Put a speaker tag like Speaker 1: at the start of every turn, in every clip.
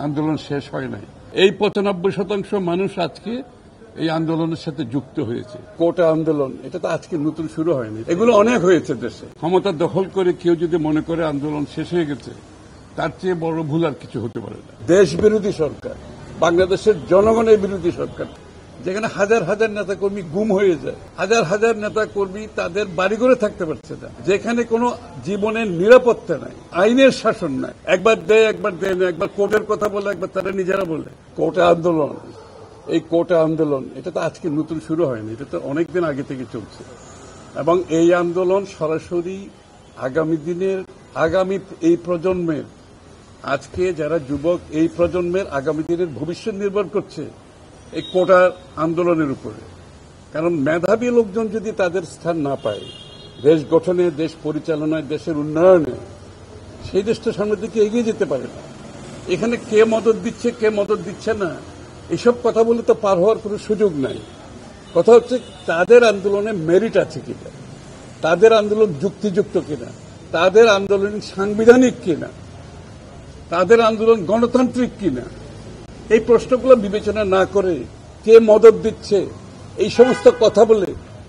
Speaker 1: আন্দোলন শেষ হয় নাই। এই 95% মানুষ আজকে এই আন্দোলনের সাথে যুক্ত হয়েছে। কোটা আন্দোলন এটা তো আজকে নতুন শুরু হয়নি, এগুলো অনেক হয়েছে দেশে। ক্ষমতা দখল করে কেউ যদি মনে করে আন্দোলন শেষ হয়ে গেছে, তার চেয়ে বড় ভুল আর কিছু হতে পারে না। দেশ বিরোধী সরকার, বাংলাদেশের জনগণের বিরোধী সরকার, যেখানে হাজার হাজার নেতাকর্মী গুম হয়ে যায়, হাজার হাজার নেতাকর্মী তাদের বাড়িঘরে থাকতে পারছে না, যেখানে কোনো জীবনের নিরাপত্তা নাই, আইনের শাসন নাই, একবার দেয় একবার দেয় না, একবার কোর্টের কথা বলে একবার তারা নিজেরা বলে। কোটা আন্দোলন, এই কোটা আন্দোলন এটা তো আজকে নতুন শুরু হয়নি, এটা তো অনেকদিন আগে থেকে চলছে। এবং এই আন্দোলন সরাসরি আগামী এই প্রজন্মের, আজকে যারা যুবক, এই প্রজন্মের আগামী দিনের ভবিষ্যৎ নির্ভর করছে এই কোটা আন্দোলনের উপরে। কারণ মেধাবী লোকজন যদি তাদের স্থান না পায় দেশ গঠনে, দেশ পরিচালনায়, দেশের উন্নয়নে, সেই দেশটা সামনের দিকে এগিয়ে যেতে পারে না। এখানে কে মদত দিচ্ছে, কে মদত দিচ্ছে না, এসব কথা বলে তো পার হওয়ার কোনো সুযোগ নাই। কথা হচ্ছে তাদের আন্দোলনে মেরিট আছে কিনা, তাদের আন্দোলন যুক্তিযুক্ত কিনা, তাদের আন্দোলন সাংবিধানিক কিনা, তাদের আন্দোলন গণতান্ত্রিক কিনা, এই প্রশ্নগুলো বিবেচনা না করে কে মদত দিচ্ছে এই সমস্ত কথা বলে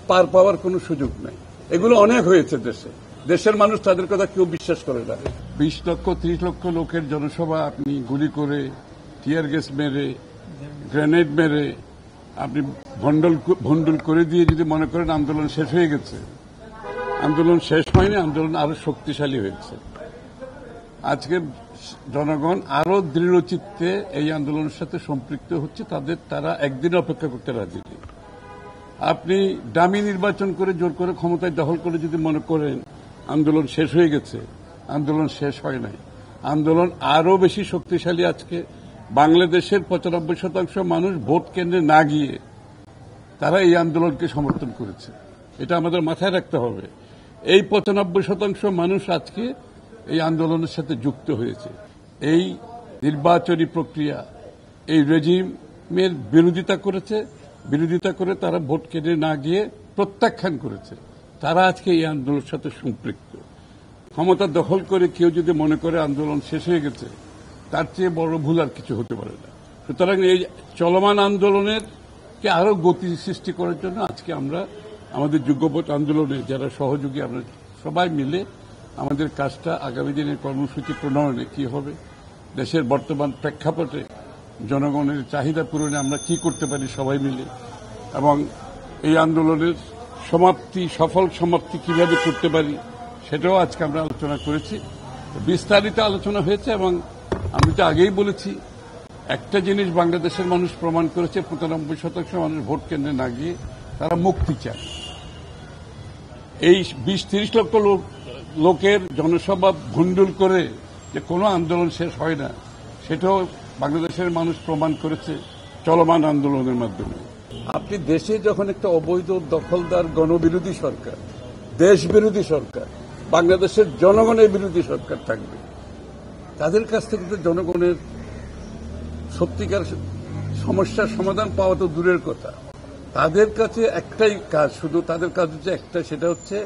Speaker 1: পার পাওয়ার কোনো সুযোগ নাই। এগুলো অনেক হয়েছে দেশে। দেশের মানুষ তাদের কথা কেউ বিশ্বাস করে না। 20 লক্ষ 30 লক্ষ লোকের জনসভা আপনি গুলি করে, টিয়ার গ্যাস মেরে, গ্রেনেড মেরে আপনি ভণ্ডুল করে দিয়ে যদি মনে করেন আন্দোলন শেষ হয়ে গেছে, আন্দোলন শেষ হয়নি, আন্দোলন আরো শক্তিশালী হয়েছে। আজকে জনগণ আরো দৃঢ়চিত্তে এই আন্দোলনের সাথে সম্পৃক্ত হচ্ছে। তারা একদিন অপেক্ষা করতে রাজি নেই। আপনি ডামি নির্বাচন করে জোর করে ক্ষমতায় দখল করে যদি মনে করেন আন্দোলন শেষ হয়ে গেছে, আন্দোলন শেষ হয় নাই। আন্দোলন আরো বেশি শক্তিশালী। আজকে বাংলাদেশের 95% মানুষ ভোট কেন্দ্রে না গিয়ে তারা এই আন্দোলনকে সমর্থন করেছে। এটা আমাদের মাথায় রাখতে হবে। এই 95% মানুষ আজকে এই আন্দোলনের সাথে যুক্ত হয়েছে। এই নির্বাচনী প্রক্রিয়া, এই রেজিমের বিরোধিতা করে তারা ভোট কেন্দ্রে না গিয়ে প্রত্যাখ্যান করেছে। তারা আজকে এই আন্দোলনের সাথে সম্পৃক্ত। ক্ষমতা দখল করে কেউ যদি মনে করে আন্দোলন শেষ হয়ে গেছে, তার চেয়ে বড় ভুল আর কিছু হতে পারে না। সুতরাং এই চলমান আন্দোলনের কে আরো গতি সৃষ্টি করার জন্য আজকে আমরা আমাদের যুগপৎ আন্দোলনে যারা সহযোগী, আমরা সবাই মিলে আমাদের কাজটা আগামী দিনের কর্মসূচি প্রণয়নে কি হবে, দেশের বর্তমান প্রেক্ষাপটে জনগণের চাহিদা পূরণে আমরা কি করতে পারি সবাই মিলে, এবং এই আন্দোলনের সফল সমাপ্তি কিভাবে করতে পারি সেটাও আজকে আমরা আলোচনা করেছি। বিস্তারিত আলোচনা হয়েছে এবং আমি তো আগেই বলেছি, একটা জিনিস বাংলাদেশের মানুষ প্রমাণ করেছে, 95% মানুষ ভোট কেন্দ্রে না গিয়ে তারা মুক্তি চায়। এই 20-30 লক্ষ লোকের জনসভা ভণ্ডুল করে যে কোনো আন্দোলন শেষ হয় না, সেটাও বাংলাদেশের মানুষ প্রমাণ করেছে চলমান আন্দোলনের মাধ্যমে। আপনি দেশে যখন একটা অবৈধ দখলদার গণবিরোধী সরকার, দেশ বিরোধী সরকার, বাংলাদেশের জনগণের বিরোধী সরকার থাকবে, তাদের কাছ থেকে তো জনগণের সত্যিকার সমস্যার সমাধান পাওয়া তো দূরের কথা। তাদের কাছে একটাই কাজ, শুধু তাদের কাজ হচ্ছে একটা, সেটা হচ্ছে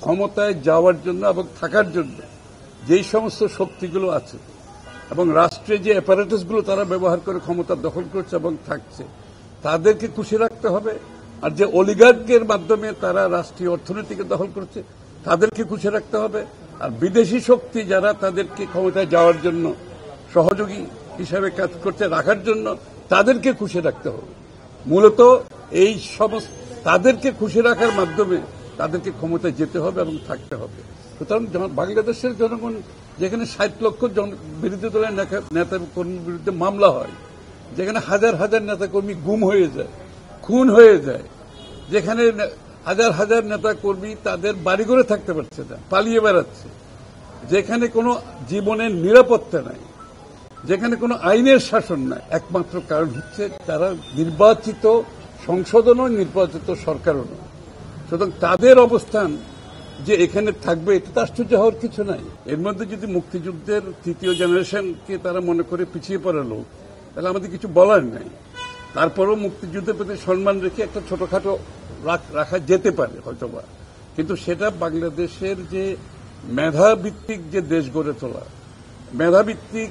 Speaker 1: ক্ষমতায় যাওয়ার জন্য এবং থাকার জন্য যেই সমস্ত শক্তিগুলো আছে এবং রাষ্ট্রে যে অ্যাপারেটাসগুলো তারা ব্যবহার করে ক্ষমতা দখল করছে এবং থাকছে, তাদেরকে খুশি রাখতে হবে। আর যে অলিগার্কের মাধ্যমে তারা রাষ্ট্রীয় অর্থনীতিকে দখল করছে, তাদেরকে খুশি রাখতে হবে। আর বিদেশি শক্তি যারা তাদেরকে ক্ষমতায় যাওয়ার জন্য সহযোগী হিসাবে কাজ করছে, রাখার জন্য তাদেরকে খুশি রাখতে হবে। মূলত এই সমস্ত তাদেরকে খুশি রাখার মাধ্যমে তাদেরকে ক্ষমতায় যেতে হবে এবং থাকতে হবে। সুতরাং বাংলাদেশের জনগণ, যেখানে 60 লক্ষ বিরোধী দলের নেতা কর্মীর বিরুদ্ধে মামলা হয়, যেখানে হাজার হাজার নেতাকর্মী গুম হয়ে যায়, খুন হয়ে যায়, যেখানে হাজার হাজার নেতাকর্মী তাদের বাড়িঘরে থাকতে পারছে না, পালিয়ে বেড়াচ্ছে, যেখানে কোনো জীবনের নিরাপত্তা নাই, যেখানে কোনো আইনের শাসন নাই, একমাত্র কারণ হচ্ছে তারা নির্বাচিত সংসদও নয়, নির্বাচিত সরকারও নয়। সুতরাং তাদের অবস্থান যে এখানে থাকবে, এটা তো আশ্চর্য হওয়ার কিছু নাই। এর মধ্যে যদি মুক্তিযুদ্ধের তৃতীয় জেনারেশনকে তারা মনে করে পিছিয়ে পড়া লোক, তাহলে আমাদের কিছু বলার নাই। তারপরেও মুক্তিযুদ্ধের প্রতি সম্মান রেখে একটা ছোটখাটো রাখা যেতে পারে হয়তোবা, কিন্তু সেটা বাংলাদেশের যে মেধাভিত্তিক যে দেশ গড়ে তোলা, মেধাভিত্তিক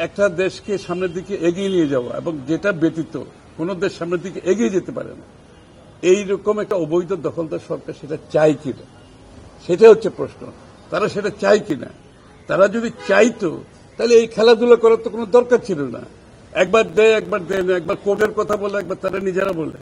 Speaker 1: একটা দেশকে সামনের দিকে এগিয়ে নিয়ে যাওয়া এবং যেটা ব্যতীত কোন দেশ সামনের দিকে এগিয়ে যেতে পারে না, এইরকম একটা অবৈধ দখলদার সরকার সেটা চায় কিনা, সেটা হচ্ছে প্রশ্ন। তারা সেটা চায় কিনা। তারা যদি চাইতো তাহলে এই খেলাধুলা করার তো কোনো দরকার ছিল না। একবার দেয়, একবার দেয় না, একবার কোর্টের কথা বলে, একবার তারা নিজেরা বলে।